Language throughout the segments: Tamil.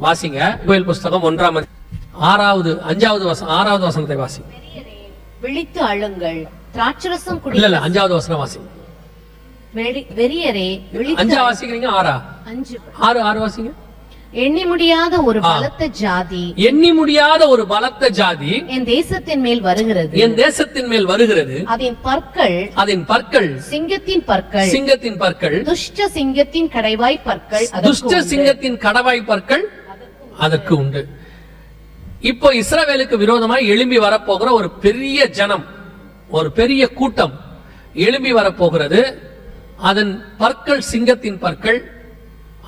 வாசிங்க. யோவேல் புஸ்தகம் 6வது வசனத்தை வாசிங்க. விழித்து அழுங்கள், திராட்சரசம் குடி. இல்ல 5வது வசனம் வாசிங்க. வெறியரே விழித்து. 5 வாசிக்கிறீங்க? 6 வாசிங்க. எண்ணி முடியாத ஒரு பலத்த ஜாதி, எண்ணி முடியாத ஒரு பலத்த ஜாதி என் தேசத்தின் மேல் வருகிறது, என் தேசத்தின் மேல் வருகிறது. அதன் பற்கள் சிங்கத்தின் பற்கள், துஷ்ட சிங்கத்தின் கடைவாய் பற்கள் அதற்கு உண்டு. இப்போ இஸ்ரவேலுக்கு விரோதமாய் எழும்பி வரப்போகிற ஒரு பெரிய ஜனம், ஒரு பெரிய கூட்டம் எழும்பி வரப்போகிறது. அதன் பற்கள் சிங்கத்தின் பற்கள்,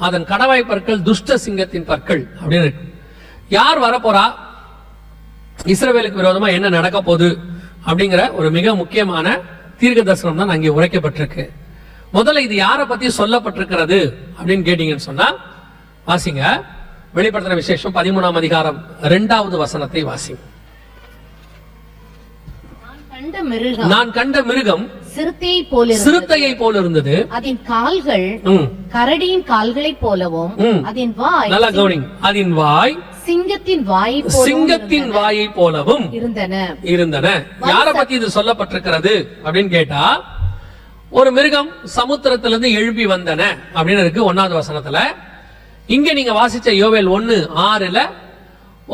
அதன் கடவாய் பற்கள் துஷ்ட சிங்கத்தின் பற்கள் அப்படின்னு இருக்கு. யார் வரப்போறா, இஸ்ரவேலுக்கு விரோதமா என்ன நடக்க போகுது அப்படிங்கிற ஒரு மிக முக்கியமான தீர்க்க தரிசனம் தான் அங்கே உரைக்கப்பட்டிருக்கு. முதல்ல இது யாரை பத்தி சொல்லப்பட்டிருக்கிறது அப்படின்னு கேட்டீங்கன்னு சொன்னா வாசிங்க. வெளிப்படுத்தின விசேஷம் 13ஆம் அதிகாரம் 2வது வசனத்தை வாசிங்க. நான் கண்ட மிருகம் சிறுத்தையை போல இருந்தது, அதன் கால்கள் கரடியின் கால்களை போலவும், அதன் வாய், நல்லா கவனிங்க, அதன் வாய் சிங்கத்தின் வாயை போலவும் இருந்தன. யாரை பத்தி இது சொல்லப்பட்டிருக்கிறது அப்படின்னு கேட்டா, ஒரு மிருகம் சமுத்திரத்திலிருந்து எழுப்பி வந்தன அப்படின்னு இருக்கு 1வது வசனத்துல. இங்க நீங்க வாசிச்ச யோவேல் 1:6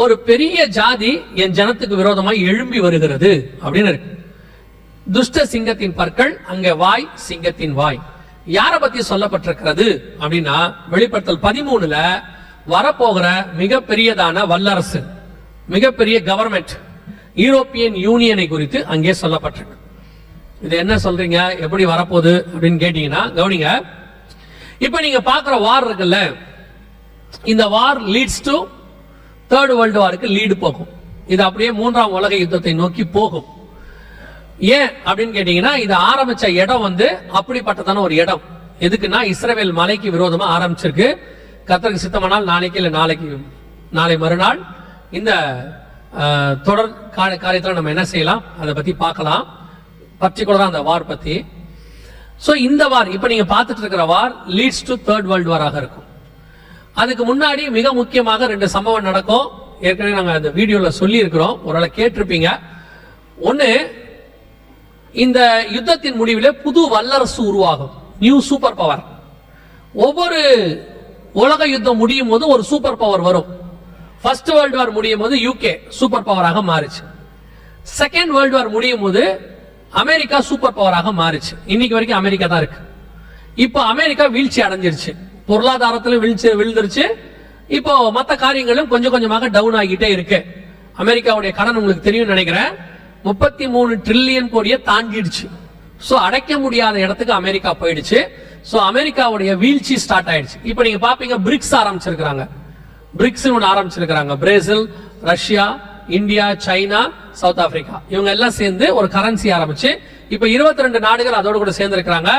ஒரு பெரிய ஜாதி என் ஜனத்துக்கு விரோதமாய் எழும்பி வருகிறது அப்படின்னு இருக்கு. துஷ்ட சிங்கத்தின் பற்கள், அங்க வாய் சிங்கத்தின் வாய். யாரை பத்தி சொல்லப்பட்டிருக்கிறது அப்படின்னா, வெளிப்படுத்தல் 13 வரப்போகிற மிகப்பெரியதான வல்லரசு, மிகப்பெரிய கவர்மெண்ட், யூரோப்பியன் யூனியனை குறித்து அங்கே சொல்லப்பட்டிருக்கு. இது என்ன சொல்றீங்க, எப்படி வரப்போகுது அப்படின்னு கேட்டீங்கன்னா கவனிங்க. இப்ப நீங்க பாக்குற வார் இருக்குல்ல, இந்த war leads to 3rd world வாருக்கு லீடு போகும். இது அப்படியே 3ஆம் உலக யுத்தத்தை நோக்கி போகும். ஏன் அப்படின்னு கேட்டீங்கன்னா, இது ஆரம்பிச்ச இடம் அப்படிப்பட்டதான ஒரு இடம். எதுக்குன்னா, இஸ்ரவேல் மலைக்கு விரோதமா ஆரம்பிச்சிருக்கு. கர்த்தருக்கு சித்தமானால் நாளைக்கு இல்ல நாளை மறுநாள் இந்த தொடர் காரியத்துல நம்ம என்ன செய்யலாம் அதை பத்தி பார்க்கலாம். பர்டிகுலரா அந்த வார் பத்தி. சோ இந்த வார் இப்ப நீங்க பார்த்துட்டு இருக்கிற வார் லீட்ஸ் டு 3rd வேர்ல்டு வாராக இருக்கும். அதுக்கு முன்னாடி மிக முக்கியமாக 2 சம்பவம் நடக்கும். ஏற்கனவே நாங்க அந்த வீடியோல சொல்லி இருக்கிறோம், ஒருவேளை கேட்டிருப்பீங்க. ஒண்ணு, இந்த யுத்தத்தின் முடிவில் புது வல்லரசு உருவாகும், நியூ சூப்பர் பவர். ஒவ்வொரு உலக யுத்தம் முடியும் போது ஒரு சூப்பர் பவர் வரும். ஃபர்ஸ்ட் வேர்ல்டு வார் முடியும் போது யூகே சூப்பர் பவராக மாறிச்சு. செகண்ட் வேர்ல்டு வார் முடியும் போது அமெரிக்கா சூப்பர் பவராக மாறிச்சு. இன்னைக்கு வரைக்கும் அமெரிக்கா தான் இருக்கு. இப்போ அமெரிக்கா வீழ்ச்சி அடைஞ்சிருச்சு, பொருளாதாரத்திலும் விழுந்துருச்சு. இப்போ மற்ற காரியங்களும் கொஞ்சம் கொஞ்சமாக டவுன் ஆகிட்டே இருக்கு. அமெரிக்காவுடைய கடன் உங்களுக்கு தெரியும் நினைக்கிறேன், 33 ட்ரில்லியன் கோடியை தாண்டிடுச்சு. சோ அடைக்க முடியாத இடத்துக்கு அமெரிக்கா போயிடுச்சு. சோ அமெரிக்காவுடைய வீழ்ச்சி ஸ்டார்ட் ஆயிடுச்சு. இப்போ நீங்க பாப்பீங்க, பிரிக்ஸ் ஆரம்பிச்சிருக்காங்க. பிரிக்ஸ் ஒன்று ஆரம்பிச்சிருக்காங்க. Brazil, Russia, India, China, south Africa, இவங்க எல்லாம் சேர்ந்து ஒரு கரன்சி ஆரம்பிச்சு இப்ப 22 நாடுகள் அதோட கூட சேர்ந்து இருக்கிறாங்க.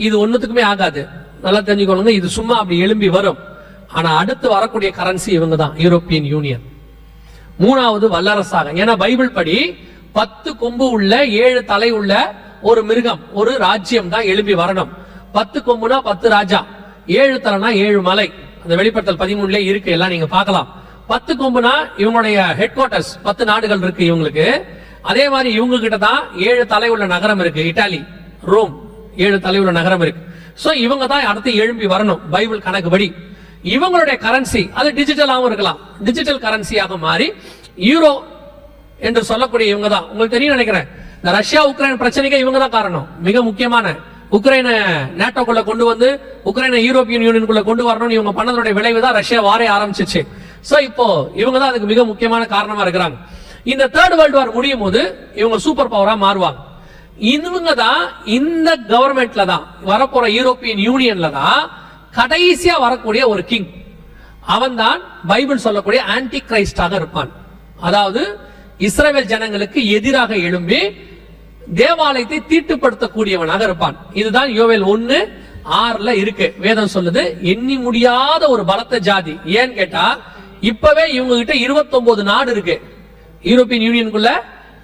இது ஒண்ணுத்துக்குமே ஆகாது, நல்லா தெரிஞ்சுக்கொள்ளுங்க. இது சும்மா அப்படி எழும்பி வரும். ஆனா அடுத்து வரக்கூடிய கரன்சி இவங்க தான், யூரோப்பியன் யூனியன், 3வது வல்லரசாக. ஏன்னா பைபிள் படி 10 கொம்பு உள்ள 7 தலை உள்ள ஒரு மிருகம், ஒரு ராஜ்யம் தான் எழும்பி வரணும். 10 கொம்புனா 10 ராஜா, 7 தலைனா 7 மலை. அந்த வெளிப்படுத்தல் 13 இருக்கு, எல்லாம் நீங்க பார்க்கலாம். 10 கொம்புனா இவங்களுடைய ஹெட் குவார்டர்ஸ், 10 நாடுகள் இருக்கு இவங்களுக்கு. அதே மாதிரி இவங்க கிட்ட தான் 7 தலை உள்ள நகரம் இருக்கு, இட்டாலி, ரோம், 7 தலை உள்ள நகரம் இருக்கு. சோ இவங்க தான் அடுத்து எழும்பி வரணும் பைபிள் கணக்குப்படி. இவங்களுடைய கரன்சி அது டிஜிட்டலாகவும் இருக்கலாம், டிஜிட்டல் கரன்சியாக மாறி யூரோ என்று சொல்லக்கூடிய இவங்க தான். உங்களுக்கு தெரியும் நினைக்கிறேன், இந்த ரஷ்யா உக்ரைன் பிரச்சனைக்கு இவங்க தான் காரணம். மிக முக்கியமான உக்ரைனை நேட்டோக்குள்ள கொண்டு வந்து உக்ரைனை யூரோப்பியன் யூனியனுக்குள்ள கொண்டு வரணும் இவங்க பண்ணதோட விளைவு தான் ரஷ்யா வாரே ஆரம்பிச்சிச்சு. சோ இப்போ இவங்க தான் அதுக்கு மிக முக்கியமான காரணமா இருக்கிறாங்க. இந்த 3rd வேர்ல்டு வார் முடியும் போது இவங்க சூப்பர் பவரா மாறுவாங்க. இவங்க தான் இந்த கவர்மெண்ட்ல தான் வரப்போற யூரோப்பியன் யூனியன்ல தான் கடைசியா வரக்கூடிய ஒரு கிங். அவன் தான் பைபிள் சொல்லக்கூடிய ஆன்டி கிரைஸ்டாக இருப்பான். அதாவது இஸ்ரவேல் ஜனங்களுக்கு எதிராக எழும்பி தேவாலயத்தை தீட்டுப்படுத்தக்கூடியவனாக இருப்பான். இதுதான் யோவேல் 1:6 இருக்கு. வேதம் சொல்லுது, எண்ணி முடியாத ஒரு பலத்த ஜாதி. ஏன்னு கேட்டா, இப்பவே இவங்க கிட்ட 29 நாடு இருக்கு. யூரோப்பியன் யூனியனுக்குள்ள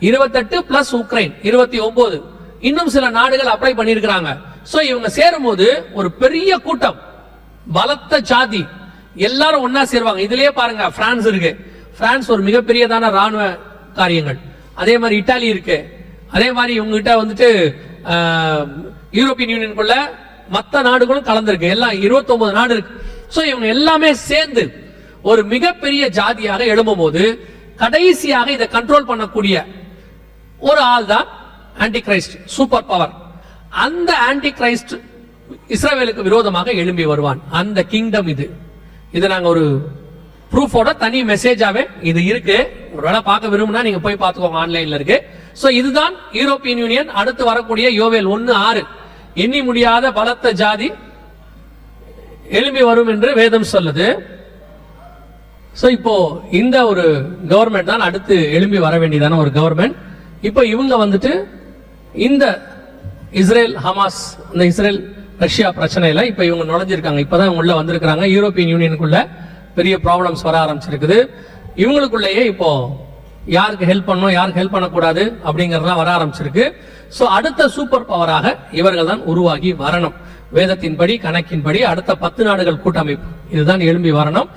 28 பிளஸ் உக்ரைன் 29. இன்னும் சில நாடுகள் அப்ளை பண்ணிருக்காங்க. சோ இவங்க சேரும் போது ஒரு பெரிய கூட்டம், பலத்த ஜாதி எல்லாரும் ஒன்னா சேருவாங்க. இதுலயே பாருங்க, பிரான்ஸ் இருக்கு. பிரான்ஸ் ஒரு மிகப்பெரியதான ராணுவ காரியங்கள். அதே மாதிரி இட்டாலி இருக்கு. அதே மாதிரி இவங்ககிட்ட வந்துட்டு யூரோப்பியன் யூனியனுக்குள்ள மற்ற நாடுகளும் கலந்துருக்கு. எல்லாம் 29 நாடு இருக்கு. சோ இவங்க எல்லாமே சேர்ந்து ஒரு மிகப்பெரிய ஜாதியாக எழும்பும் போது கடைசியாக இதை கண்ட்ரோல் பண்ணக்கூடிய ஒரு ஆள் தான் ஆன்டி கிரைஸ்ட், சூப்பர் பவர். அந்த ஆன்டி கிரைஸ்ட் இஸ்ரவேலுக்கு விரோதமாக எழும்பி வருவான். அந்த கிங்டம் இது நாங்க ஒரு ப்ரூஃபோட தனி மெசேஜாவே இது இருக்கு. ஒருவேளை பார்க்க விரும்புனா நீங்க போய் பார்த்துக்கோங்க, ஆன்லைன்ல இருக்கு. சோ இதுதான் யூரோப்பியன் யூனியன். அடுத்து வரக்கூடிய யோவேல் 1:6, எண்ணி முடியாத பலத்த ஜாதி எழும்பி வரும் என்று வேதம் சொல்லுது. சோ இப்போ இந்த ஒரு கவர்மெண்ட் தான் அடுத்து எழும்பி வர வேண்டியதான ஒரு கவர்மெண்ட். இப்போ இவங்க வந்துட்டு இந்த இஸ்ரேல் ஹமாஸ், இந்த இஸ்ரேல் ரஷ்யா பிரச்சனையில இப்ப இவங்க நுழைஞ்சிருக்காங்க. இப்பதான் இவங்க உள்ள வந்திருக்காங்க. யூரோப்பியன் யூனியனுக்குள்ள பெரிய ப்ராப்ளம்ஸ் வர ஆரம்பிச்சிருக்குது. இவங்களுக்குள்ளேயே இப்போ யாருக்கு ஹெல்ப் பண்ணணும், யாருக்கு ஹெல்ப் பண்ணக்கூடாது அப்படிங்கறதெல்லாம் வர ஆரம்பிச்சிருக்கு. சோ அடுத்த சூப்பர் பவராக இவர்கள் தான் உருவாகி வரணும். வேதத்தின்படி, கணக்கின்படி அடுத்த 10 நாடுகள் கூட்டமைப்பு இதுதான் எழும்பி வரணும்.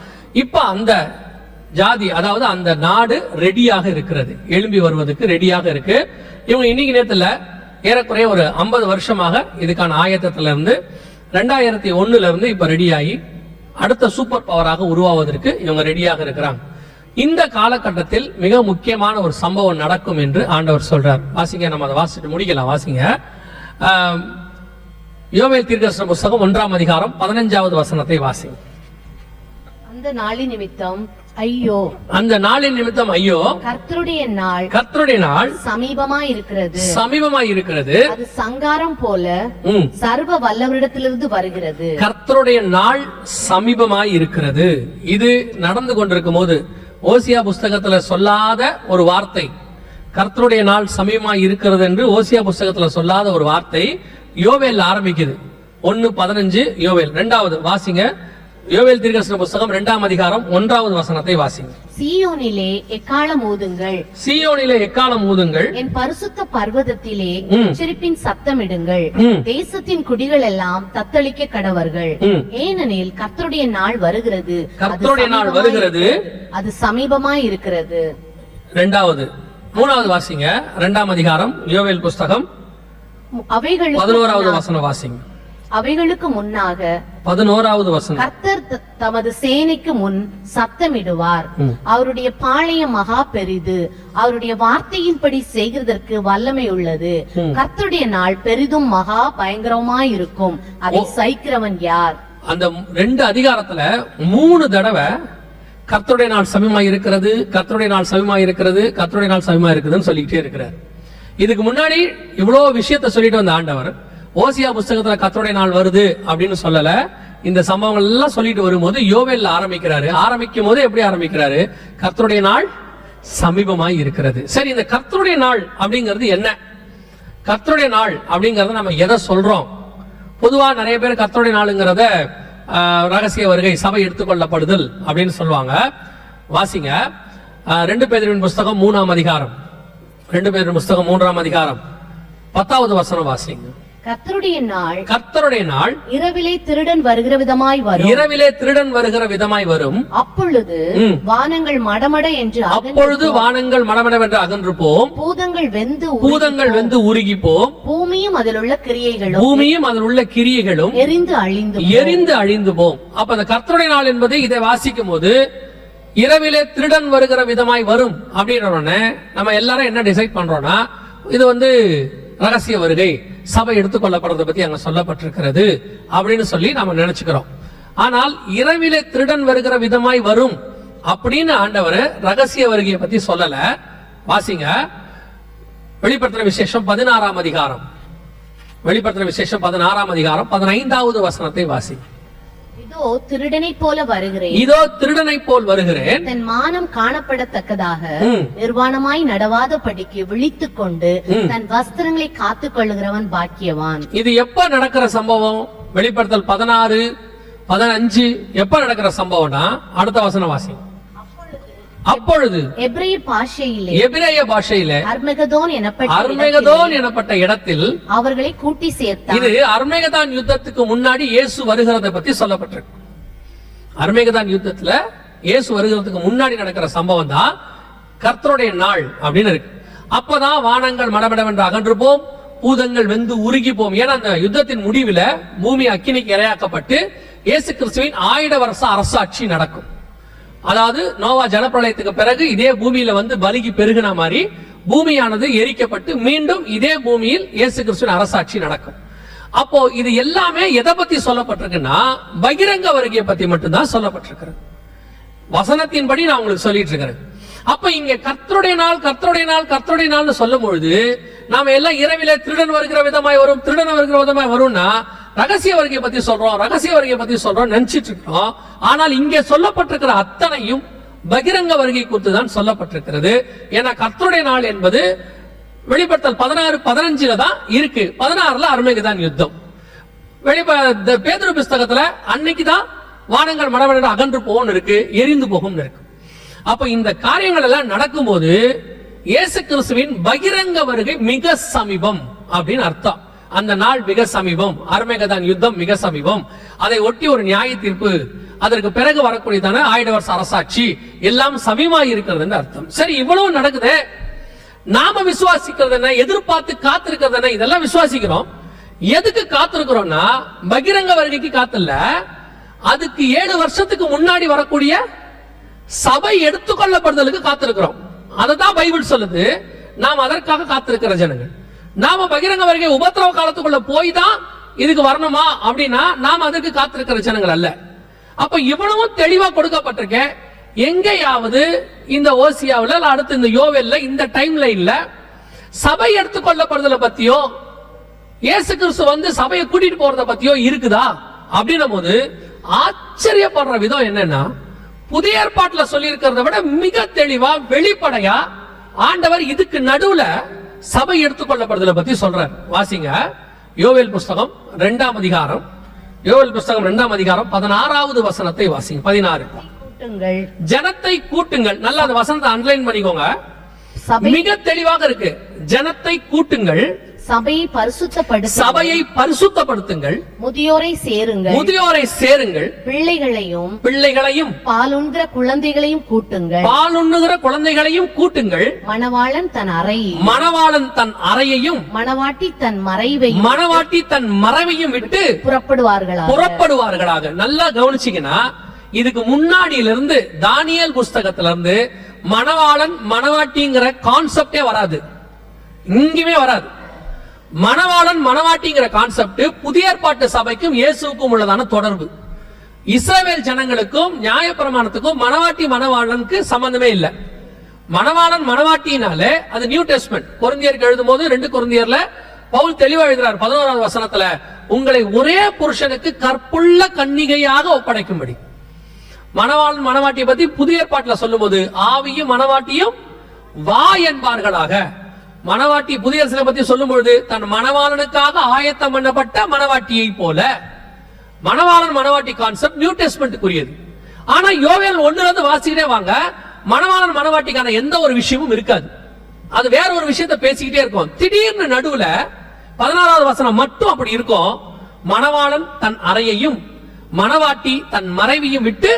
இப்ப அந்த ஜாதி, அதாவது அந்த நாடு ரெடியாக இருக்கிறது, எழும்பி வருவதற்கு ரெடியாக இருக்கு. இவங்க இன்னைக்கு நேரத்துல ஏறக்குறைய ஒரு 50 வருஷமாக இதுக்கான ஆயத்தத்துல இருந்து 2001 இருந்து இப்ப ரெடியாகி அடுத்த சூப்பர் பவராக உருவாவதற்கு இவங்க ரெடியாக இருக்கிறாங்க. இந்த காலகட்டத்தில் மிக முக்கியமான ஒரு சம்பவம் நடக்கும் என்று ஆண்டவர் சொல்றார். வாசிங்க, நம்ம அதை வாசிட்டு முடிக்கலாம். வாசிங்க, யோவேல் தீர்க்கதரிசன புத்தகம் 1ஆம் அதிகாரம் 15வது வசனத்தை வாசிங்க. அந்த நாளின் நிமித்தம் ஐயோ, அந்த நாளின் நிமித்தம் ஐயோ, கர்த்தருடைய நாள் சமீபமாய் இருக்கிறது. அது சங்காரம் போல சர்வ வல்லவரிடத்திலிருந்து வருகிறது. கர்த்தருடைய நாள் சமீபமாய் இருக்கிறது. இது நடந்து கொண்டிருக்கும் போது ஓசியா புஸ்தகத்துல சொல்லாத ஒரு வார்த்தை, கர்த்தருடைய நாள் சமீபமாய் இருக்கிறது என்று ஓசியா புஸ்தகத்துல சொல்லாத ஒரு வார்த்தை யோவேல் ஆரம்பிக்குது. 1:15 யோவேல். 2வது வாசிங்க, யோவேல் தீர்க்கதரிசன புத்தகம் 2ஆம் அதிகாரம் 1வது வசனத்தை வாசிங்க. சீயோனிலே எக்காளம் ஊதுங்கள், சீயோனிலே எக்காளம் ஊதுங்கள், என் பரிசுத்த பர்வதத்திலே சிரிப்பின் சத்தமிடுங்கள், தேசத்தின் குடிகள் எல்லாம் தத்தளிக்க கடவர்கள். ஏனெனில் கர்த்தருடைய நாள் வருகிறது, கர்த்தருடைய நாள் வருகிறது, அது சமீபமாய் இருக்கிறது. 2வது 3வது வாசிங்க, 2ஆம் அதிகாரம் யோவேல் புஸ்தகம் 11வது வசனம் வாசிங்க. அவைகளுக்கு முன்னாக 11வது வசனம், கர்த்தர் தமது சேனைக்கு முன் சத்தமிடுவார், அவருடைய பாளையம் மகா பெரிது, அவருடைய வார்த்தையின்படி செய்கிறதற்கு வல்லமை உள்ளது. கர்த்தருடைய நாள் பெரிதும் மகா பயங்கரமாய் இருக்கும், அதை சகிக்கிறவன் யார்? அந்த 2 அதிகாரத்துல 3 தடவை கர்த்தருடைய நாள் சமீபமாய் இருக்கிறது, கர்த்தருடைய நாள் சமீபமாய் இருக்கிறது, கர்த்தருடைய நாள் சமீபமாய் இருக்குதுன்னு சொல்லிக்கிட்டே இருக்கிறார். இதுக்கு முன்னாடி இவ்வளவு விஷயத்த சொல்லிட்டு வந்த ஆண்டவர் ஓசியா புஸ்தகத்துல கர்த்தருடைய நாள் வருது அப்படின்னு சொல்லல. இந்த சம்பவங்கள் எல்லாம் சொல்லிட்டு வரும்போது யோவேல்ல ஆரம்பிக்கிறாரு. ஆரம்பிக்கும் போது எப்படி ஆரம்பிக்கிறாரு? கர்த்தருடைய நாள் சமீபமாய் இருக்கிறது. சரி, இந்த கர்த்தருடைய நாள் அப்படிங்கிறது என்ன? கர்த்தருடைய நாள் அப்படிங்கறத நம்ம எதை சொல்றோம்? பொதுவா நிறைய பேர் கர்த்தருடைய நாளுங்கிறத ரகசிய வருகை, சபை எடுத்துக்கொள்ளப்படுதல் அப்படின்னு சொல்லுவாங்க. வாசிங்க, 2 பேதுருவின் புஸ்தகம் 3ஆம் அதிகாரம், 2 பேதுருவின் புஸ்தகம் 3ஆம் அதிகாரம் 10வது வசனம் வாசிங்க. கர்த்தருடைய நாள் இரவிலே திருடன் வருகிற விதமாய் வரும், இரவிலே திருடன் வருகிற விதமாய் வரும். அப்பொழுது வானங்கள் மடமட என்று அகன்று போம், பூதங்கள் வெந்து உருகி போம், பூமியும் அதில் உள்ள கிரியைகளும் எரிந்து அழிந்து போம். அப்ப அந்த கர்த்தருடைய நாள் என்பது இதை வாசிக்கும் போது இரவிலே திருடன் வருகிற விதமாய் வரும் அப்படின்ற நம்ம எல்லாரும் என்ன டிசைட் பண்றோம்னா, இது ரகசிய வருகை, சபை எடுத்துக்கொள்ளப்படுறத பத்தி அங்க சொல்லப்பட்டிருக்கிறது அப்படின்னு சொல்லி நாம நினைச்சுக்கிறோம். ஆனால் இரவிலே திருடன் வருகிற விதமாய் வரும் அப்படின்னு ஆண்டவர் ரகசிய வருகையை பத்தி சொல்லல. வாசிங்க, வெளிப்படுத்துற விசேஷம் 16ஆம் அதிகாரம், வெளிப்படுத்துற விசேஷம் 16ஆம் அதிகாரம் 15வது வசனத்தை வாசிங்க. இதோ திருடனை போல வருகிறேன், இதோ திருடனை போல் வருகிறேன், தன் மானம் காணப்படத்தக்கதாக நிர்வாணமாய் நடவாத படிக்கு விழித்துக் கொண்டு தன் வஸ்திரங்களை காத்துக் கொள்ளுகிறவன் பாக்கியவான். இது எப்ப நடக்கிற சம்பவம்? வெளிப்படுத்தல் 16, 15 எப்ப நடக்கிற சம்பவம்னா அடுத்த வசனம் வாசி. அப்பொழுது எபிரேய பாஷையிலே அர்மகதோன் எனப்பட்ட இடத்தில் அவர்களை கூட்டி சேர்த்தார். இது அர்மகதான் யுத்தத்துக்கு முன்னாடி இயேசு வருகிறதை பத்தி சொல்லப்பட்டிருக்கு. அர்மேகதான் யுத்தத்துல இயேசு வருகிறதுக்கு முன்னாடி நடக்கிற சம்பவம் தான் கர்த்தருடைய நாள் அப்படின்னு இருக்கு. அப்பதான் வானங்கள் மடமடவென்று அகன்று போம், பூதங்கள் வெந்து உருகி போம். ஏன்னா அந்த யுத்தத்தின் முடிவில் பூமி அக்கினிக்கு இரையாக்கப்பட்டு இயேசு கிறிஸ்துவின் 1000 வருஷ அரசாட்சி நடக்கும். அதாவது நோவா ஜலப்பிரளயத்துக்கு பிறகு இதே பூமியில வந்து பலிக்கு பெருகின மாதிரி பூமியானது எரிக்கப்பட்டு மீண்டும் இதே பூமியில் இயேசு கிறிஸ்துவின் அரசாட்சி நடக்கும். அப்போ இது எல்லாமே எதை பத்தி சொல்லப்பட்டிருக்குன்னா பகிரங்க வருகையை பத்தி மட்டும்தான் சொல்லப்பட்டிருக்கிறது. வசனத்தின்படி நான் உங்களுக்கு சொல்லிட்டு இருக்கிறேன். அப்ப இங்க கர்த்தருடைய நாள் கர்த்தருடைய நாள் கர்த்தருடைய நாள்னு சொல்லும் பொழுது நாம எல்லாம் இரவில திருடன் வருகிற விதமாய் வரும், திருடன் வருகிற விதமாய் வரும்னா ரகசிய வருகையை பத்தி சொல்றோம், ரகசிய வருகையை பத்தி சொல்றோம் நினைச்சிட்டு இருக்கோம். ஆனால் இங்கே சொல்லப்பட்டிருக்கிற அத்தனையும் பகிரங்க வருகை குறித்து தான் சொல்லப்பட்டிருக்கிறது. ஏன்னா கர்த்தருடைய நாள் என்பது வெளிப்படுத்தல் 16:15 தான் இருக்கு. 16 அர்மேகதான் யுத்தம். பேதுரு புஸ்தகத்துல அன்னைக்குதான் வானங்கள் மடமட அகன்று போகும் இருக்கு, எரிந்து போகும் இருக்கு. அப்ப இந்த காரியங்கள் எல்லாம் நடக்கும்போது இயேசு கிறிஸ்துவின் பகிரங்க வருகை மிக சமீபம் அப்படின்னு அர்த்தம். அந்த நாள் மிக சமீபம், அர்மேகதான் யுத்தம் மிக சமீபம். அதை ஒட்டி ஒரு நியாய தீர்ப்பு, அதற்கு பிறகு வரக்கூடியதான 1000 வருஷ அரசாட்சி எல்லாம் சமீபமாய் இருக்கிறது அர்த்தம். சரி, இவ்வளவு நடக்குது. நாம விசுவாசிக்கிறது என்ன, எதிர்பார்த்து காத்திருக்கிறது என்ன, இதெல்லாம் விசுவாசிக்கிறோம். எதுக்கு காத்திருக்கிறோம்னா பகிரங்க வருகைக்கு காத்துல, அதுக்கு 7 வருஷத்துக்கு முன்னாடி வரக்கூடிய சபை எடுத்துக்கொள்ளப்படுதலுக்கு காத்திருக்கிறோம். அததான் பைபிள் சொல்லுது. நாம் அதற்காக காத்திருக்கிற ஜனங்கள். நாம பகிரங்க வருகை உபத்திரவ காலத்துக்குள்ள போய் தான் இதுக்கு வரணுமா அப்படின்னா நாம் அதற்கு காத்திருக்கிற ஜனங்கள் அல்ல. அப்ப இவ்வளவும் தெளிவா கொடுக்கப்பட்டிருக்க. எங்கேயாவது இந்த ஓசியாவில் அடுத்து இந்த யோவேல்ல இந்த டைம்ல இல்ல சபை எடுத்துக்கொள்ளப்படுதலை பத்தியோ இயேசு கிறிஸ்து வந்து சபையை கூட்டிட்டு போறத பத்தியோ இருக்குதா அப்படின்னும் போது ஆச்சரியப்படுற விதம் என்னன்னா, புதிய ஏற்பாட்டுல சொல்லி இருக்கிறத விட மிக தெளிவா வெளிப்படையா ஆண்டவர் இதுக்கு நடுவுல சபை எடுத்துக்கொள்ளப்படுதலை பத்தி சொல்றார். வாசிங்க யோவேல் புஸ்தகம் 2ஆம் அதிகாரம், யோவேல் புஸ்தகம் 2ஆம் அதிகாரம் 16வது வசனத்தை வாசிங்க. 16 ஜனத்தை கூட்டுங்கள். நல்லா அந்த வசனத்தை அண்டர்லைன் பண்ணிக்கோங்க. மிக தெளிவாக இருக்கு. ஜனத்தை கூட்டுங்கள், சபையை பரிசுத்தப்படுத்துங்கள், சபையை பரிசுத்தப்படுத்துங்கள், முதியோரை சேருங்கள், முதியோரை சேருங்கள், பிள்ளைகளையும் பாலுண்கிற குழந்தைகளையும் கூட்டுங்கள், பாலுண்ணுகிற குழந்தைகளையும் கூட்டுங்கள். மணவாளன் தன் அறையையும் மணவாட்டி தன் மறைவையும் விட்டு புறப்படுவார்களாக. நல்லா கவனிச்சீங்கன்னா இதுக்கு முன்னாடியிலிருந்து தானியேல் புஸ்தகத்துல இருந்து மணவாளன் மணவாட்டிங்கிற கான்செப்டே வராது, இங்குமே வராது. மணவாளன் மணவாட்டிங்கிற கான்செப்ட் புதிய ஏற்பாட்டு சபைக்கும் இயேசுவுக்கும் உள்ளதான தொடர்பு. இஸ்ரவேல் ஜனங்களுக்கும் நியாயப்பிரமாணத்துக்கும் மணவாட்டி மணவாளனுக்கு சம்பந்தமே இல்லை. மணவாளன் மணவாட்டினாலே அது நியூ டெஸ்ட்மென்ட். கொரிந்தியருக்கு எழுதும் போது 2 கொரிந்தியர்ல பவுல் தெளிவா எழுதுறார் 11வது வசனத்துல, உங்களை ஒரே புருஷனுக்கு கற்புள்ள கன்னிகையாக ஒப்படைக்கும்படி. மணவாளன் மணவாட்டியை பத்தி புதிய ஏற்பாட்டுல சொல்லும் போது ஆவியும் மணவாட்டியும் வா என்பார்களாக. மணவாட்டி புதிய சிலை பத்தி சொல்லும் பொழுது தன் மணவாளனுக்காக ஆயத்தம் பண்ணப்பட்ட மணவாட்டியை போல. மணவாளன் மணவாட்டி கான்செப்ட் நியூ டெஸ்ட்மென்ட்க்குரியது. ஆனா யோவேல் 1 வாசிக்கிட்டே வாங்க, மணவாளன் மணவாட்டிக்கான எந்த ஒரு விஷயமும் இருக்காது. அது வேற ஒரு விஷயத்தை பேசிக்கிட்டே இருக்கும். திடீர்னு நடுவுல 16வது வசனம் மட்டும் அப்படி இருக்கும். மணவாளன் தன் அறையையும் மணவாட்டி தன் மறைவையும் விட்டு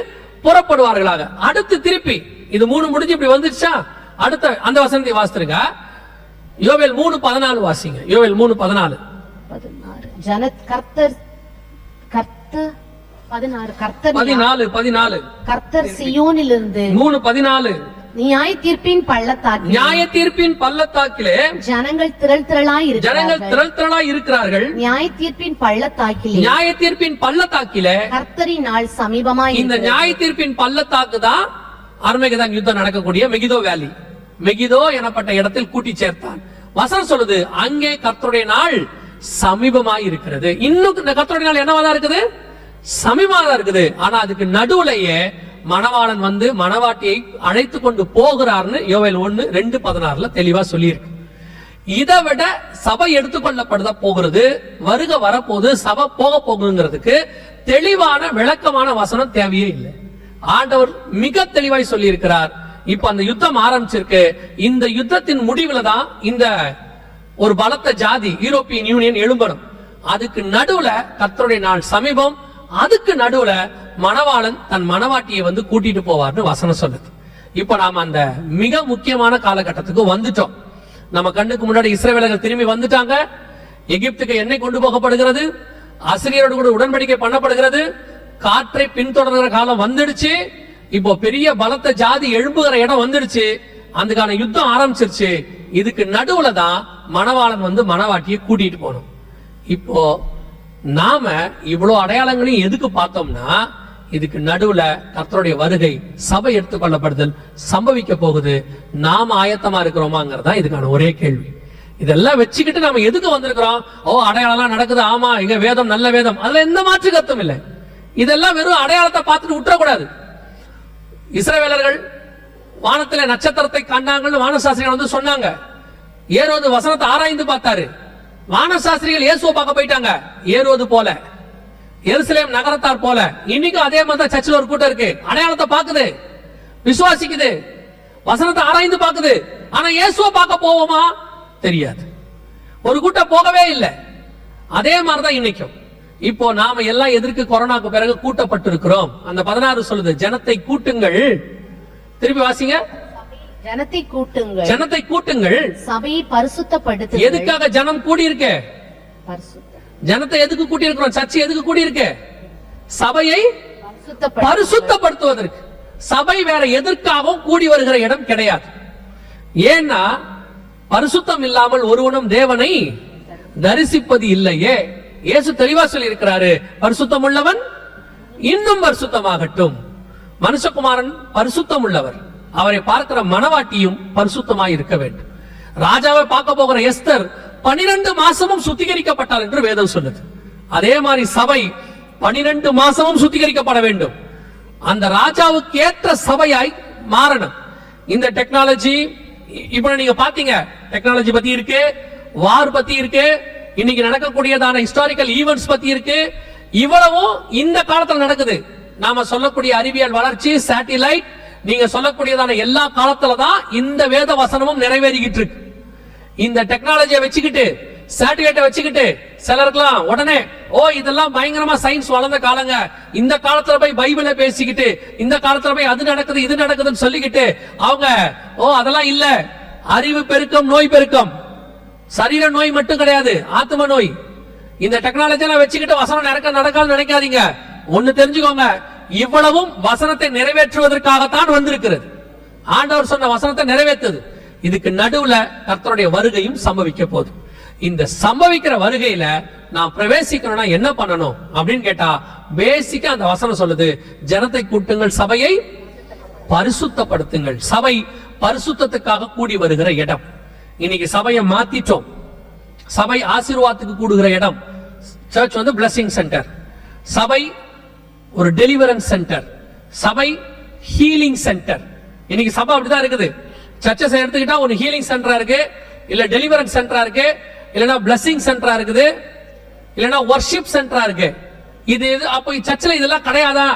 புறப்படுவார்களாக. அடுத்து திருப்பி இது 3 முடிஞ்சு இப்படி வந்துருச்சா, அடுத்த அந்த வசனத்தை வாசித்துருங்க. யோவேல் 3:14 வாசிங்க. யோவேல் 3:14. கர்த்தர் சீயோனிலிருந்து 3:14 நியாய தீர்ப்பின் பள்ளத்தாக்கிலே ஜனங்கள் திரள் திரளாய் இருக்கிறார்கள். நியாய தீர்ப்பின் பள்ளத்தாக்கிலே கர்த்தரின் நாள் சமீபமாய். இந்த நியாய தீர்ப்பின் பள்ளத்தாக்கு தான் அர்மேகதான் யுத்தம் நடக்கக்கூடிய மெகிதோ வேலி. மெகிதோ எனப்பட்ட இடத்தில் கூட்டி சேர்த்தான். வசனம் சொல்லுது, அங்கே கர்த்தருடைய நாள் சமீபமாய் இருக்கிறது. இன்னும் கர்த்தருடைய நாள் என்னவாதான் இருக்குது, சமீபமாக இருக்குது. ஆனா அதுக்கு நடுவுலையே மணவாளன் வந்து மணவாட்டியை அழைத்து கொண்டு போகிறார்னு யோவேல் 1:2:16 தெளிவா சொல்லியிருக்கு. இதை விட சபை எடுத்துக்கொள்ளப்படுத போகிறது, வருக வரப்போது, சபை போக போகுங்கிறதுக்கு தெளிவான விளக்கமான வசனம் தேவையே இல்லை. ஆண்டவர் மிக தெளிவாய் சொல்லி இருக்கிறார். இப்ப அந்த யுத்தம் ஆரம்பிச்சிருக்கு. இந்த யுத்தத்தின் முடிவுல தான் இந்த ஒரு பலத்த ஜாதி யூரோப்பியன் யூனியன் எழும்பணும். அதுக்கு நடுவுல கர்த்தருடைய நாள் சமீபம், அதுக்கு நடுவுல மணவாளன் தன் மணவாட்டியை வந்து கூட்டிட்டு போவார்னு வசனம் சொல்லுது. இப்ப நாம அந்த மிக முக்கியமான காலகட்டத்துக்கு வந்துட்டோம். நம்ம கண்ணுக்கு முன்னாடி இஸ்ரவேலர்கள் திரும்பி வந்துட்டாங்க. எகிப்துக்கு எண்ணெய் கொண்டு போகப்படுகிறது, அசிரியரோடு கூட உடன்படிக்கை பண்ணப்படுகிறது, காற்றை பின்தொடர்கிற காலம் வந்துடுச்சு. இப்போ பெரிய பலத்த ஜாதி எழும்புகிற இடம் வந்துடுச்சு, அதுக்கான யுத்தம் ஆரம்பிச்சிருச்சு. இதுக்கு நடுவுல தான் மணவாளன் வந்து மணவாட்டியை கூட்டிட்டு போகணும். இப்போ நாம இவ்வளவு அடையாளங்களையும் எதுக்கு பார்த்தோம்னா, இதுக்கு நடுவுல கர்த்தருடைய வருகை, சபை எடுத்துக்கொள்ளப்படுதல் சம்பவிக்க போகுது. நாம ஆயத்தமா இருக்கிறோமாங்கிறதா இதுக்கான ஒரே கேள்வி. இதெல்லாம் வச்சுக்கிட்டு நாம எதுக்கு வந்திருக்கிறோம்? ஓ, அடையாளம் நடக்குது, ஆமா, எங்க வேதம் நல்ல வேதம், அதுல எந்த மாற்று கருத்தும் இல்லை. இதெல்லாம் வெறும் அடையாளத்தை பார்த்துட்டு விட்டுறக்கூடாது. இஸ்ரவேலர்கள் வானத்துல நட்சத்திரத்தை கண்டாங்கன்னு வானசாஸ்திரிகள் வந்து சொன்னாங்க. ஏரோது வசனத்தை ஆராய்ந்து பார்த்தாரு. வானசாஸ்திரிகள் இயேசுவை பார்க்க போயிட்டாங்க. ஏரோது போல, எருசலேம் நகரத்தார் போல. இன்னைக்கு அதே மாதிரி தான் சர்ச்சில் ஒரு கூட்டம் இருக்கு. அடையாளத்தை பார்க்குது, விசுவாசிக்குது, வசனத்தை ஆராய்ந்து பார்க்குது. ஆனா இயேசுவை பார்க்க போவோமா? தெரியாது. ஒரு கூட்டம் போகவே இல்லை. அதே மாதிரிதான் இன்னைக்கும். இப்போ நாம எல்லாம் எதற்கு கொரோனாக்கு பிறகு கூட்டப்பட்டிருக்கிறோம்? அந்த 16 சொல்லுது, ஜனத்தை கூட்டுங்கள். திருப்பி வாசிங்க. ஜனத்தை கூட்டுங்கள், ஜனத்தை கூட்டுங்கள், சபையை பரிசுத்தப்படுத்துங்கள். எதுக்காக ஜனம் கூடி இருக்கு? ஜனத்தை எதுக்கு கூட்டி இருக்கிறோம்? சர்ச்சை எதுக்கு கூடி இருக்கு? சபையை பரிசுத்தப்படுத்துவதற்கு. சபை வேற எதற்காகவும் கூடி வருகிற இடம் கிடையாது. ஏன்னா பரிசுத்தம் இல்லாமல் ஒருவனும் தேவனை தரிசிப்பது இல்லையே. இயேசு தெளிவா சொல்லி இருக்கிறாரு, பரிசுத்தம் உள்ளவன் இன்னும் பரிசுத்தமாகட்டும். மனுஷகுமாரன் பரிசுத்தம் உள்ளவர், அவரை பார்க்கிற மணவாட்டியும் பரிசுத்தமாய் இருக்க வேண்டும். ராஜாவை பார்க்க போகிற எஸ்தர் 12 மாசமும் சுத்திகரிக்கப்பட்டார் என்று வேதம் சொல்லுது. அதே மாதிரி சபை 12 மாசமும் சுத்திகரிக்கப்பட வேண்டும். அந்த ராஜாவுக்கு ஏற்ற சபையாய் மாறணும். இந்த டெக்னாலஜி இப்ப நீங்க பாத்தீங்க, டெக்னாலஜி பத்தி இருக்கு, வார் பத்தி இருக்கு, இன்னைக்கு நடக்கக்கூடியதான ஹிஸ்டாரிக்கல் ஈவென்ட்ஸ் பத்தி இருக்கு. இவ்வளவும் இந்த காலத்துல நடக்குது. நாம சொல்லக்கூடிய அறிவியல் வளர்ச்சி, சேட்டிலைட், நீங்க சொல்லக்கூடியதான எல்லா காலத்துல தான் இந்த வேத வசனமும் நிறைவேறிக்கிட்டு இருக்கு. இந்த டெக்னாலஜியை வச்சுக்கிட்டு, சேட்டிலைட்டை வச்சுக்கிட்டு சிலருக்குலாம் உடனே, ஓ, இதெல்லாம் பயங்கரமா சயின்ஸ் வளர்ந்த காலங்க, இந்த காலத்துல போய் பைபிளை பேசிக்கிட்டு, இந்த காலத்துல போய் அது நடக்குது இது நடக்குதுன்னு சொல்லிக்கிட்டு அவங்க, ஓ, அதெல்லாம் இல்ல, அறிவு பெருக்கம், நோய் பெருக்கம், சரீர நோய் மட்டும் கிடையாது, ஆத்ம நோய். இந்த டெக்னாலஜி எல்லாம் வச்சுக்கிட்டு வசனம் நடக்காதுன்னு நினைக்காதீங்க. ஒண்ணு தெரிஞ்சுக்கோங்க, இவ்வளவும் வசனத்தை நிறைவேற்றுவதற்காகத்தான் வந்திருக்கிறது. ஆண்டவர் சொன்ன வசனத்தை நிறைவேற்றுது. இதுக்கு நடுவுல கர்த்தருடைய வருகையும் சம்பவிக்க போகுது. இந்த சம்பவிக்கிற வருகையில நான் பிரவேசிக்கணும்னா என்ன பண்ணணும் அப்படின்னு கேட்டா, பேசிக்கா அந்த வசனம் சொல்லுது, ஜனத்தை கூட்டுங்கள், சபையை பரிசுத்தப்படுத்துங்கள். சபை பரிசுத்தத்துக்காக கூடி வருகிற இடம். இன்னைக்கு சபையை மாத்திட்டோம். சபை ஆசீர்வாதத்துக்கு கூடுகிற இடம். சர்ச் வந்து பிளஸிங் சென்டர், சபை ஒரு டெலிவரன்ஸ் சென்டர், சபை ஹீலிங் சென்டர். இன்னைக்கு சபை அப்படிதான் இருக்குது. சர்ச்சஸ் எடுத்துக்கிட்டா ஒரு ஹீலிங் சென்டரா இருக்கு, இல்ல டெலிவரன்ஸ் சென்டரா இருக்கு, இல்லனா பிளஸிங் சென்டரா இருக்குது, இல்லனா வர்ஷிப் சென்டரா இருக்கு. இது அப்போ சர்ச்சில் இதெல்லாம் கிடையாதா?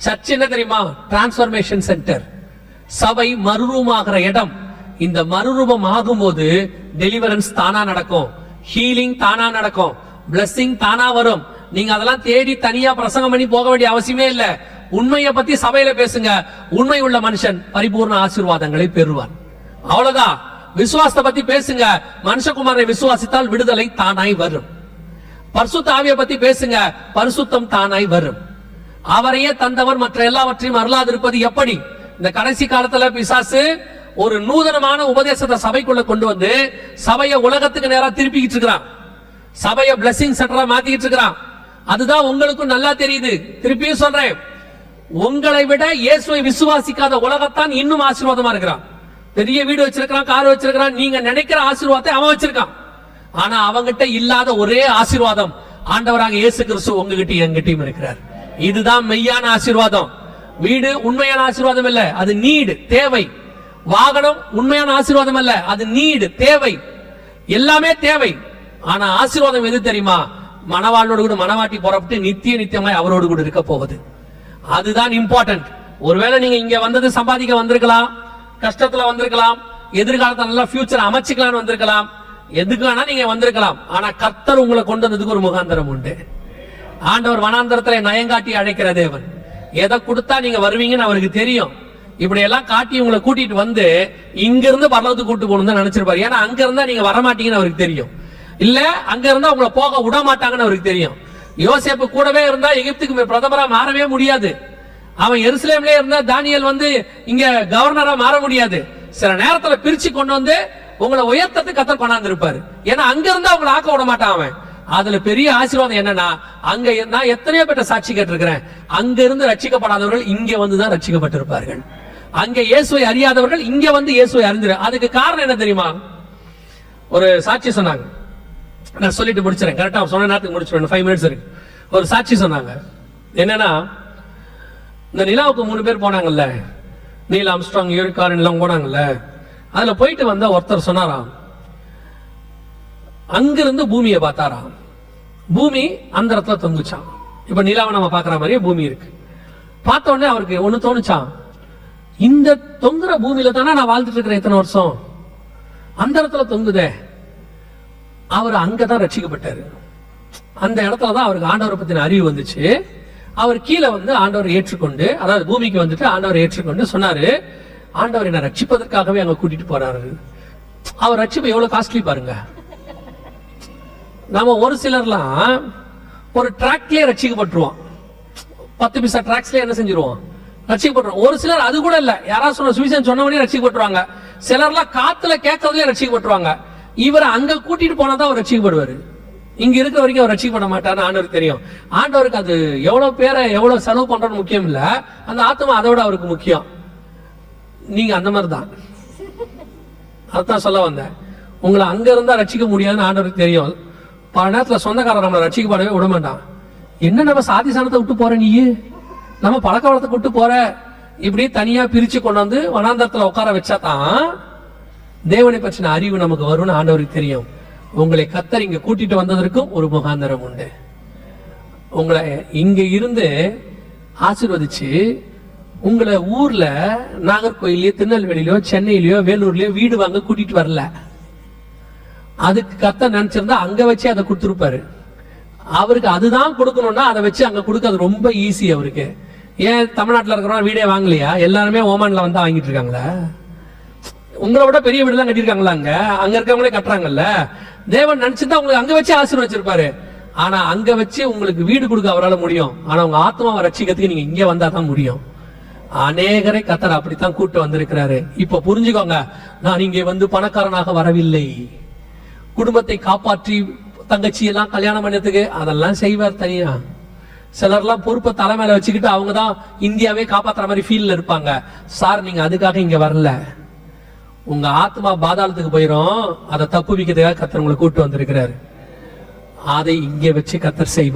சர்ச் என்ன தெரியுமா? Transformation centre. சபை மறுரூபமாகிற இடம். இந்த மறுரூபம் ஆகும்போது டெலிவரன்ஸ் தானா நடக்கும், ஹீலிங் தானா நடக்கும், பிளஸிங் தானா வரும். நீங்க அதெல்லாம் தேடி தனியா பிரசங்கம் பண்ணி போக வேண்டிய அவசியமே இல்ல. உண்மையை பத்தி சபையில பேசுங்க, உண்மை உள்ள மனுஷன் பரிபூர்ண ஆசீர்வாதங்களை பெறுவான். அவ்வளவுதான். விசுவாசத்தை பத்தி பேசுங்க, மனுஷகுமாரை விசுவாசித்தால் விடுதலை தானாய் வரும். பரிசுத்த ஆவியை பத்தி பேசுங்க, பரிசுத்தம் தானாய் வரும். அவரையே தந்தவர் மற்ற எல்லாவற்றையும் அருளாதிருப்பது எப்படி? இந்த கடைசி காலத்துல பிசாசு ஒரு நூதனமான உபதேசத்தை சபைக்குள்ள கொண்டு வந்து சபையை உலகத்துக்கு நேரா திருப்பிக்கிட்டு இருக்கிறான். சபையை பிளஸிங் சென்டரா மாத்திக்கிட்டு இருக்கிறான். அதுதான் உங்களுக்கும் நல்லா தெரியுது. திருப்பியும் சொல்றேன், உங்களை விட இயேசுவை விசுவாசிக்காத உலகத்தான் இன்னும் ஆசீர்வாதமா இருக்கிறான். பெரிய வீடு வச்சிருக்கான், கார் வச்சிருக்கான், நீங்க நினைக்கிற ஆசீர்வாதத்தை அவன் வச்சிருக்கான். ஆனா அவங்கிட்ட இல்லாத ஒரே ஆசீர்வாதம் ஆண்டவராக இயேசு கிறிஸ்து உங்ககிட்ட என்கிட்டயும் இருக்கிறார். இதுதான் மெய்யான ஆசீர்வாதம். வீடு உண்மையான ஆசீர்வாதம் இல்ல, அது நீடு, தேவை. வாகனம் உண்மையான ஆசீர்வாதம் அல்ல, அது நீடு, தேவை. எல்லாமே தேவை. ஆனா ஆசீர்வாதம் எது தெரியுமா? மணவாளனோடு கூட மணவாட்டி புறப்பட்டு நித்திய நித்தியமாய் அவரோடு கூட இருக்க போவது. அதுதான் இம்பார்ட்டன்ட். ஒருவேளை நீங்க இங்க வந்தது சம்பாதிக்க வந்திருக்கலாம், கஷ்டத்துல வந்திருக்கலாம், எதிர்காலத்துல நல்லா ஃபியூச்சர் அமைச்சுக்கலாம்னு வந்திருக்கலாம், எதுக்கு வேணா நீங்க வந்திருக்கலாம். ஆனா கர்த்தர் உங்களை கொண்டு வந்ததுக்கு ஒரு முகாந்திரம் உண்டு. ஆண்டவர் வனாந்தரத்துல நயங்காட்டி அழைக்கிற தேவன். எதை கொடுத்தா நீங்க வருவீங்கன்னு அவருக்கு தெரியும். இப்படி எல்லாம் காட்டி உங்களை கூட்டிட்டு வந்து இங்க இருந்து பரலோகத்துக்கு கூட்டு போகணும் தான் நினைச்சிருப்பாரு. ஏன்னா அங்க இருந்தா நீங்க வரமாட்டீங்கன்னு அவருக்கு தெரியும். இல்ல அங்க இருந்தா உங்களை போக விட மாட்டாங்கன்னு அவருக்கு தெரியும். யோசேப்பு கூடவே இருந்தா எகிப்துக்கு பிரதமரா மாறவே முடியாது. அவன் எருசலேம்லயே இருந்தா தானியேல் வந்து இங்க கவர்னரா மாற முடியாது. சில நேரத்துல பிரிச்சு கொண்டு வந்து உங்களை உயர்த்தத்துக்கு கர்த்தர் கொண்டாந்து இருப்பாரு. ஏன்னா அங்க இருந்தா உங்களை ஆக்க விட மாட்டான் அவன். அதுல பெரிய ஆசீர்வாதம் என்னன்னா, அங்க நான் எத்தனையோ பேட்ட சாட்சி கேட்டிருக்கிறேன், அங்க இருந்து ரட்சிக்கப்படாதவர்கள் இங்க வந்துதான் ரட்சிக்கப்பட்டிருப்பார்கள். அங்க இயேசுவை அறியாதவர்கள் இங்க வந்து இயேசுவை அறிஞ்சிரு. அதுக்கு காரணம் என்ன தெரியுமா? ஒரு சாட்சி சொன்னாங்க, நான் சொல்லிட்டு முடிச்சிடறேன், கரெக்டா சொன்ன நேரத்துக்கு முடிச்சிடுறேன், 5 மினிட்ஸ் இருக்கு. ஒரு சாட்சி சொன்னாங்க என்னன்னா, இந்த நிலாவுக்கு 3 பேர் போனாங்கல்ல, நீல் ஆம்ஸ்ட்ராங், யூரி காரின் எல்லாம் போனாங்கல்ல, அதுல போயிட்டு வந்த ஒருத்தர் சொன்னாராம், அங்கிருந்து பூமியை பார்த்தாராம், பூமி அந்த இடத்துல தொங்குச்சான். இப்ப நிலாவை நம்ம பாக்குற மாதிரியே பூமி இருக்கு. பார்த்த உடனே அவருக்கு ஒண்ணு தோணுச்சான், இந்த தொங்குற பூமியில தானே நான் வாழ்ந்துட்டு இருக்கிறேன் இத்தனை வருஷம், அந்த இடத்துல தொங்குதே. அவர் அங்கதான் ரட்சிக்கப்பட்டாரு. அந்த இடத்துலதான் அவருக்கு ஆண்டவரை பத்தின அறிவு வந்துச்சு. அவர் கீழே வந்து ஆண்டவரை ஏற்றுக்கொண்டு, அதாவது பூமிக்கு வந்துட்டு ஆண்டவரை ஏற்றுக்கொண்டு சொன்னாரு, ஆண்டவர் என்ன ரட்சிப்பதற்காகவே அங்க கூட்டிட்டு போறாரு. அவர் ரட்சிப்பு எவ்வளவு காஸ்ட்லி பாருங்க. நம்ம ஒரு சிலர்லாம் ஒரு டிராக்லயே ரட்சிக்கப்பட்டுருவோம், 10 பைசா டிராக்ஸ்ல என்ன செஞ்சிருவோம், ரட்சிக்கப்பட்டுருவோம். ஒரு சிலர் அது கூட இல்ல, யாராவது சொன்ன சுவிசேஷம் சொன்னவனே ரட்சிக்கப்பட்டுருவாங்க. சிலர்லாம் காத்துல கேட்கறதுலயே ரட்சிக்கப்பட்டுருவாங்க. இவரை அங்க கூட்டிட்டு போனாதான் அவர் ரட்சிக்கப்படுவாரு. இங்க இருக்கிற வரைக்கும் அவர் ரட்சிக்கப்பட மாட்டாருன்னு ஆண்டவருக்கு தெரியும். ஆண்டவருக்கு அது எவ்வளவு பேரை எவ்வளவு செலவு பண்றோம்னு முக்கியம் இல்ல, அந்த ஆத்மா அதோட அவருக்கு முக்கியம். நீங்க அந்த மாதிரிதான், அதான் சொல்ல வந்தேன். உங்களை அங்க இருந்தா ரட்சிக்க முடியாதுன்னு ஆண்டவருக்கு தெரியும். பல நேரத்துல சொந்தக்காரர் நம்மளை ரட்சிக்கப்படவே விட மாட்டான். என்ன நம்ம சாதி சாணத்தை விட்டு போற, நீ நம்ம பழக்க வளத்தை விட்டு போற, இப்படி தனியா பிரிச்சு கொண்டு வந்து வனாந்தரத்துல உட்கார வச்சாதான் தேவனை பற்றின அறிவு நமக்கு வரும்னு ஆண்டவருக்கு தெரியும். உங்களை கர்த்தர் இங்க கூட்டிட்டு வந்ததற்கும் ஒரு முகாந்தரம் உண்டு. உங்களை இங்க இருந்து ஆசீர்வதிச்சு உங்களை ஊர்ல நாகர்கோயிலையோ திருநெல்வேலியிலோ சென்னையிலயோ வேலூர்லயோ வீடு வாங்க கூட்டிட்டு வரல. அதுக்கு கர்த்தர் நினைச்சிருந்தா அங்க வச்சு அதை கொடுத்துருப்பாரு. அவருக்கு அதுதான் கொடுக்கணும்னா அதை வச்சு அங்க கொடுக்க அது ரொம்ப ஈஸி அவருக்கு. ஏன் தமிழ்நாட்டில் இருக்கிறவங்க வீடே வாங்கலையா? எல்லாருமே ஓமான்ல வந்து வாங்கிட்டு இருக்காங்களா? உங்களை விட பெரிய வீடு தான் கட்டிருக்காங்களா? அங்க இருக்கவங்களே கட்டுறாங்கல்ல. தேவன் நினைச்சிருந்தா உங்களுக்கு அங்க வச்சு ஆசீர்வதிச்சிருப்பாரு. ஆனா அங்க வச்சு உங்களுக்கு வீடு கொடுக்க அவரால் முடியும். ஆனா உங்க ஆத்மாவை ரட்சிக்கிறதுக்கு நீங்க இங்க வந்தா தான் முடியும். அநேகரை கர்த்தர் அப்படித்தான் கூட்டு வந்திருக்கிறாரு. இப்ப புரிஞ்சுக்கோங்க, நான் இங்கே வந்து பணக்காரனாக வரவில்லை. குடும்பத்தை காப்பாற்றி தங்கச்சி எல்லாம் கல்யாணம் பண்ணதுக்கு அதெல்லாம் செய்வார் தனியா. சிலர்லாம் பொறுப்பை தலைமையில வச்சுக்கிட்டு அவங்க தான் இந்தியாவே காப்பாத்துற மாதிரி ஃபீல்ல இருப்பாங்க. சார் நீங்க அதுக்காக இங்க வரல, உங்க ஆத்மா பாதாளத்துக்கு போயிரும், அதை தப்பு வைக்கிறதுக்காக கர்த்தர் உங்களை கூட்டு வந்திருக்கிறாரு. அதை இங்க வச்சு கர்த்தர் செய்வார்.